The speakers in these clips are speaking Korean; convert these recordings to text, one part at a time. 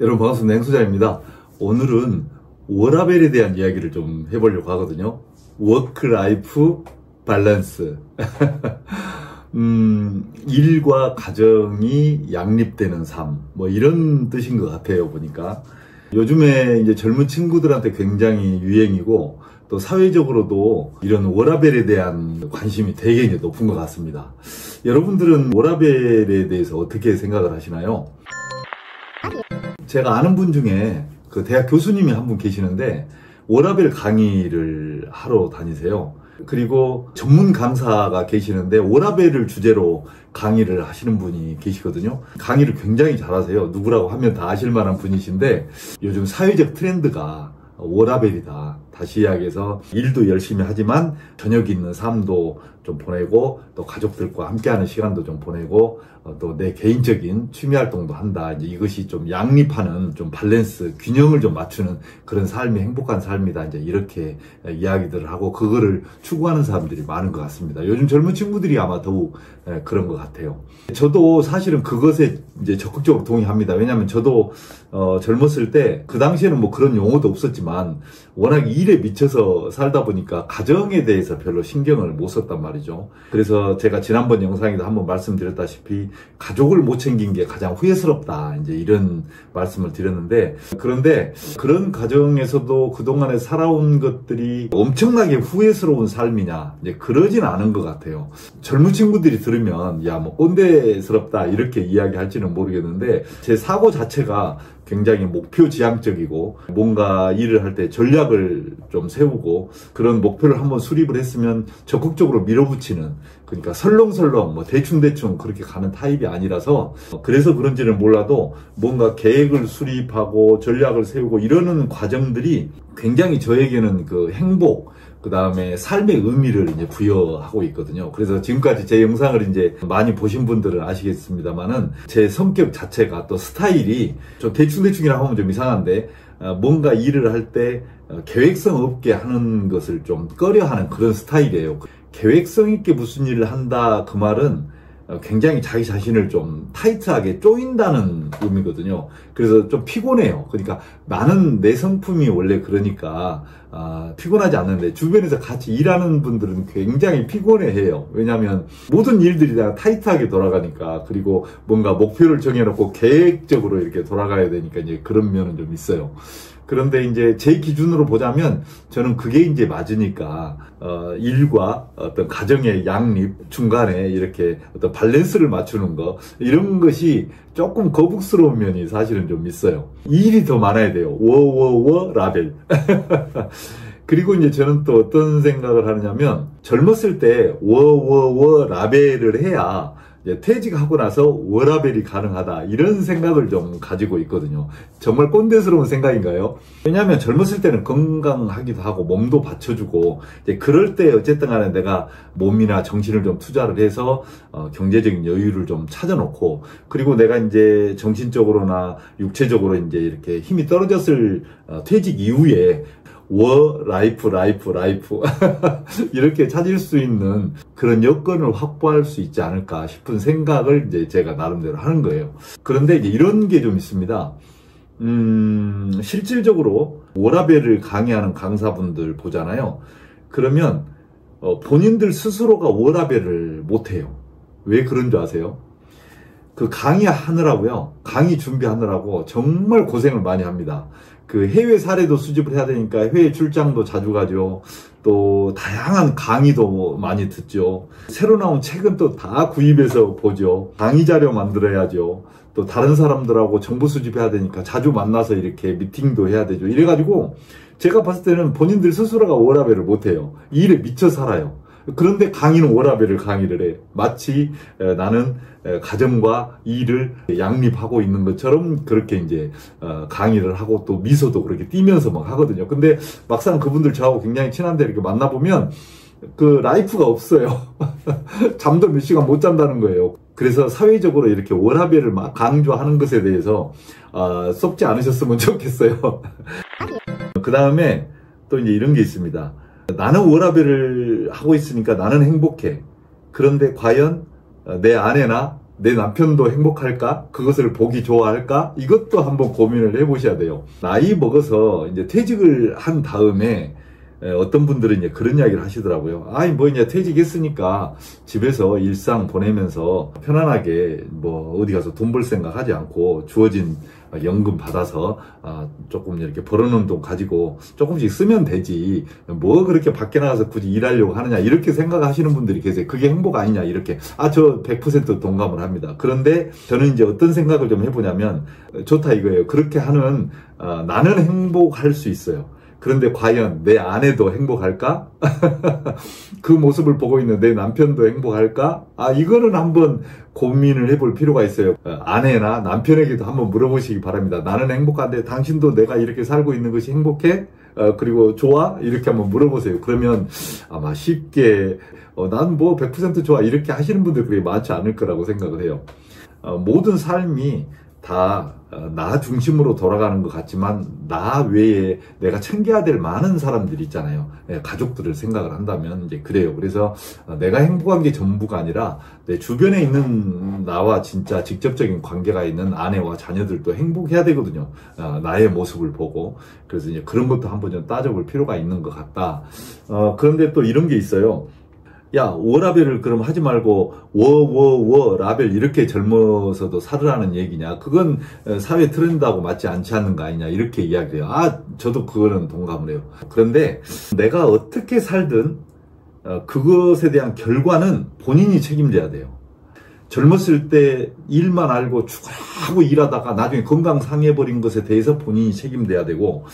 여러분 반갑습니다. 행수장입니다. 오늘은 워라밸에 대한 이야기를 좀 해보려고 하거든요. 워크-라이프 밸런스. 일과 가정이 양립되는 삶, 뭐 이런 뜻인 것 같아요, 보니까. 요즘에 이제 젊은 친구들한테 굉장히 유행이고, 또 사회적으로도 이런 워라밸에 대한 관심이 되게 이제 높은 것 같습니다. 여러분들은 워라밸에 대해서 어떻게 생각을 하시나요? 제가 아는 분 중에 그 대학 교수님이 한 분 계시는데 워라밸 강의를 하러 다니세요. 그리고 전문 강사가 계시는데 워라밸을 주제로 강의를 하시는 분이 계시거든요. 강의를 굉장히 잘하세요. 누구라고 하면 다 아실 만한 분이신데 요즘 사회적 트렌드가 워라밸이다. 다시 이야기해서 일도 열심히 하지만 저녁 있는 삶도 좀 보내고 또 가족들과 함께하는 시간도 좀 보내고 또 내 개인적인 취미 활동도 한다. 이제 이것이 좀 양립하는 좀 밸런스, 균형을 좀 맞추는 그런 삶이 행복한 삶이다. 이제 이렇게 이야기들을 하고 그거를 추구하는 사람들이 많은 것 같습니다. 요즘 젊은 친구들이 아마 더욱 그런 것 같아요. 저도 사실은 그것에 이제 적극적으로 동의합니다. 왜냐하면 저도 젊었을 때 그 당시에는 뭐 그런 용어도 없었지만 워낙 일에 미쳐서 살다 보니까 가정에 대해서 별로 신경을 못 썼단 말이죠. 그래서 제가 지난번 영상에도 한번 말씀드렸다시피 가족을 못 챙긴 게 가장 후회스럽다. 이제 이런 말씀을 드렸는데 그런데 그런 가정에서도 그동안에 살아온 것들이 엄청나게 후회스러운 삶이냐? 이제 그러진 않은 것 같아요. 젊은 친구들이 들으면 야, 뭐 꼰대스럽다 이렇게 이야기할지는 모르겠는데 제 사고 자체가 굉장히 목표 지향적이고 뭔가 일을 할 때 전략을 좀 세우고 그런 목표를 한번 수립을 했으면 적극적으로 밀어붙이는 그러니까 설렁설렁 뭐 대충대충 그렇게 가는 타입이 아니라서 그래서 그런지는 몰라도 뭔가 계획을 수립하고 전략을 세우고 이러는 과정들이 굉장히 저에게는 그 행복 그 다음에 삶의 의미를 이제 부여하고 있거든요. 그래서 지금까지 제 영상을 이제 많이 보신 분들은 아시겠습니다만은 제 성격 자체가 또 스타일이 좀 대충대충이라고 하면 좀 이상한데 뭔가 일을 할 때 계획성 없게 하는 것을 좀 꺼려하는 그런 스타일이에요. 계획성 있게 무슨 일을 한다 그 말은 굉장히 자기 자신을 좀 타이트하게 쪼인다는 의미거든요. 그래서 좀 피곤해요. 그러니까 나는 내 성품이 원래 그러니까 피곤하지 않는데 주변에서 같이 일하는 분들은 굉장히 피곤해해요. 왜냐하면 모든 일들이 다 타이트하게 돌아가니까 그리고 뭔가 목표를 정해놓고 계획적으로 이렇게 돌아가야 되니까 이제 그런 면은 좀 있어요. 그런데 이제 제 기준으로 보자면 저는 그게 이제 맞으니까 일과 어떤 가정의 양립 중간에 이렇게 어떤 밸런스를 맞추는 거 이런 것이 조금 거북스러운 면이 사실은 좀 있어요. 일이 더 많아야 돼요. 라벨. 그리고 이제 저는 또 어떤 생각을 하느냐면 젊었을 때 라벨을 해야 이제 퇴직하고 나서 워라밸이 가능하다 이런 생각을 좀 가지고 있거든요. 정말 꼰대스러운 생각인가요? 왜냐하면 젊었을 때는 건강하기도 하고 몸도 받쳐주고 이제 그럴 때 어쨌든 간에 내가 몸이나 정신을 좀 투자를 해서 경제적인 여유를 좀 찾아놓고 그리고 내가 이제 정신적으로나 육체적으로 이제 이렇게 힘이 떨어졌을 퇴직 이후에 라이프 이렇게 찾을 수 있는 그런 여건을 확보할 수 있지 않을까 싶은 생각을 이제 제가 나름대로 하는 거예요. 그런데 이제 이런 게 좀 있습니다. 실질적으로 워라밸을 강의하는 강사분들 보잖아요. 그러면 본인들 스스로가 워라밸을 못해요. 왜 그런 줄 아세요? 그 강의하느라고요. 강의 준비하느라고 정말 고생을 많이 합니다. 그 해외 사례도 수집을 해야 되니까 해외 출장도 자주 가죠. 또 다양한 강의도 많이 듣죠. 새로 나온 책은 또 다 구입해서 보죠. 강의 자료 만들어야죠. 또 다른 사람들하고 정보 수집해야 되니까 자주 만나서 이렇게 미팅도 해야 되죠. 이래가지고 제가 봤을 때는 본인들 스스로가 워라밸을 못해요. 이 일에 미쳐 살아요. 그런데 강의는 워라밸을 강의를 해. 마치 나는 가정과 일을 양립하고 있는 것처럼 그렇게 이제 강의를 하고 또 미소도 그렇게 띠면서 막 하거든요. 근데 막상 그분들 저하고 굉장히 친한데 이렇게 만나보면 그 라이프가 없어요. 잠도 몇 시간 못 잔다는 거예요. 그래서 사회적으로 이렇게 워라밸을 막 강조하는 것에 대해서 썩지 않으셨으면 좋겠어요. 그 다음에 또 이제 이런 게 있습니다. 나는 워라밸을 하고 있으니까 나는 행복해. 그런데 과연 내 아내나 내 남편도 행복할까? 그것을 보기 좋아할까? 이것도 한번 고민을 해보셔야 돼요. 나이 먹어서 이제 퇴직을 한 다음에 어떤 분들은 이제 그런 이야기를 하시더라고요. 아이, 뭐 이제 퇴직했으니까 집에서 일상 보내면서 편안하게 뭐 어디 가서 돈 벌 생각 하지 않고 주어진 연금 받아서 조금 이렇게 벌어놓은 돈 가지고 조금씩 쓰면 되지. 뭐 그렇게 밖에 나가서 굳이 일하려고 하느냐. 이렇게 생각하시는 분들이 계세요. 그게 행복 아니냐. 이렇게. 저 100% 동감을 합니다. 그런데 저는 이제 어떤 생각을 좀 해보냐면 좋다 이거예요. 그렇게 하는 나는 행복할 수 있어요. 그런데 과연 내 아내도 행복할까? 그 모습을 보고 있는 내 남편도 행복할까? 이거는 한번 고민을 해볼 필요가 있어요. 아내나 남편에게도 한번 물어보시기 바랍니다. 나는 행복한데 당신도 내가 이렇게 살고 있는 것이 행복해? 그리고 좋아? 이렇게 한번 물어보세요. 그러면 아마 쉽게 난 뭐 100% 좋아 이렇게 하시는 분들 그렇게 많지 않을 거라고 생각을 해요. 모든 삶이 다 나 중심으로 돌아가는 것 같지만 나 외에 내가 챙겨야 될 많은 사람들이 있잖아요. 가족들을 생각을 한다면 이제 그래요. 그래서 내가 행복한 게 전부가 아니라 내 주변에 있는 나와 진짜 직접적인 관계가 있는 아내와 자녀들도 행복해야 되거든요. 나의 모습을 보고. 그래서 이제 그런 것도 한번 좀 따져볼 필요가 있는 것 같다. 그런데 또 이런 게 있어요. 야, 워라밸을 그럼 하지 말고 라벨 이렇게 젊어서도 살으라는 얘기냐. 그건 사회 트렌드하고 맞지 않지 않는 거 아니냐. 이렇게 이야기해요. 저도 그거는 동감을 해요. 그런데 내가 어떻게 살든 그것에 대한 결과는 본인이 책임져야 돼요. 젊었을 때 일만 알고 추구하고 일하다가 나중에 건강 상해버린 것에 대해서 본인이 책임져야 되고,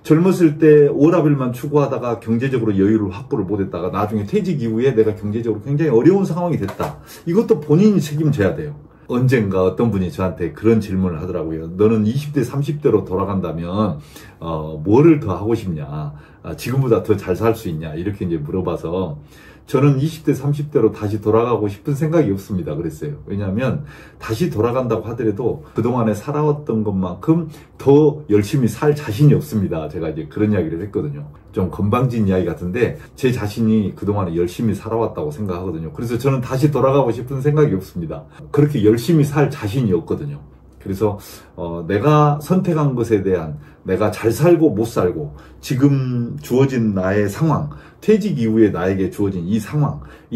젊었을 때 워라밸만 추구하다가 경제적으로 여유를 확보를 못했다가 나중에 퇴직 이후에 내가 경제적으로 굉장히 어려운 상황이 됐다. 이것도 본인이 책임져야 돼요. 언젠가 어떤 분이 저한테 그런 질문을 하더라고요. 너는 20대, 30대로 돌아간다면 뭐를 더 하고 싶냐? 지금보다 더 잘 살 수 있냐? 이렇게 이제 물어봐서 저는 20대, 30대로 다시 돌아가고 싶은 생각이 없습니다. 그랬어요. 왜냐하면 다시 돌아간다고 하더라도 그동안에 살아왔던 것만큼 더 열심히 살 자신이 없습니다. 제가 이제 그런 이야기를 했거든요. 좀 건방진 이야기 같은데 제 자신이 그동안에 열심히 살아왔다고 생각하거든요. 그래서 저는 다시 돌아가고 싶은 생각이 없습니다. 그렇게 열심히 살 자신이 없거든요. 그래서 내가 선택한 것에 대한 내가 잘 살고 못 살고 지금 주어진 나의 상황, 퇴직 이후에 나에게 주어진 이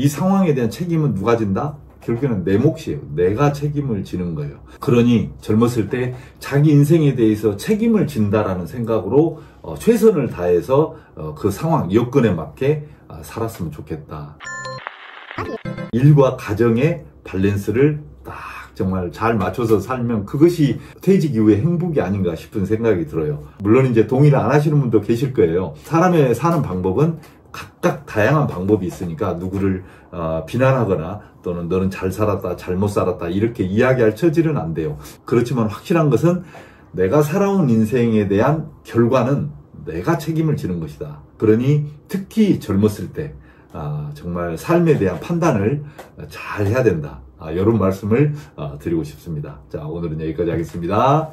상황에 대한 책임은 누가 진다? 결국에는 내 몫이에요. 내가 책임을 지는 거예요. 그러니 젊었을 때 자기 인생에 대해서 책임을 진다라는 생각으로 최선을 다해서 그 상황, 여건에 맞게 살았으면 좋겠다. 일과 가정의 밸런스를 딱 정말 잘 맞춰서 살면 그것이 퇴직 이후의 행복이 아닌가 싶은 생각이 들어요. 물론 이제 동의를 안 하시는 분도 계실 거예요. 사람의 사는 방법은 각각 다양한 방법이 있으니까 누구를 비난하거나 또는 너는 잘 살았다, 잘못 살았다 이렇게 이야기할 처지는 안 돼요. 그렇지만 확실한 것은 내가 살아온 인생에 대한 결과는 내가 책임을 지는 것이다. 그러니 특히 젊었을 때 정말 삶에 대한 판단을 잘 해야 된다. 이런 말씀을 드리고 싶습니다. 자, 오늘은 여기까지 하겠습니다.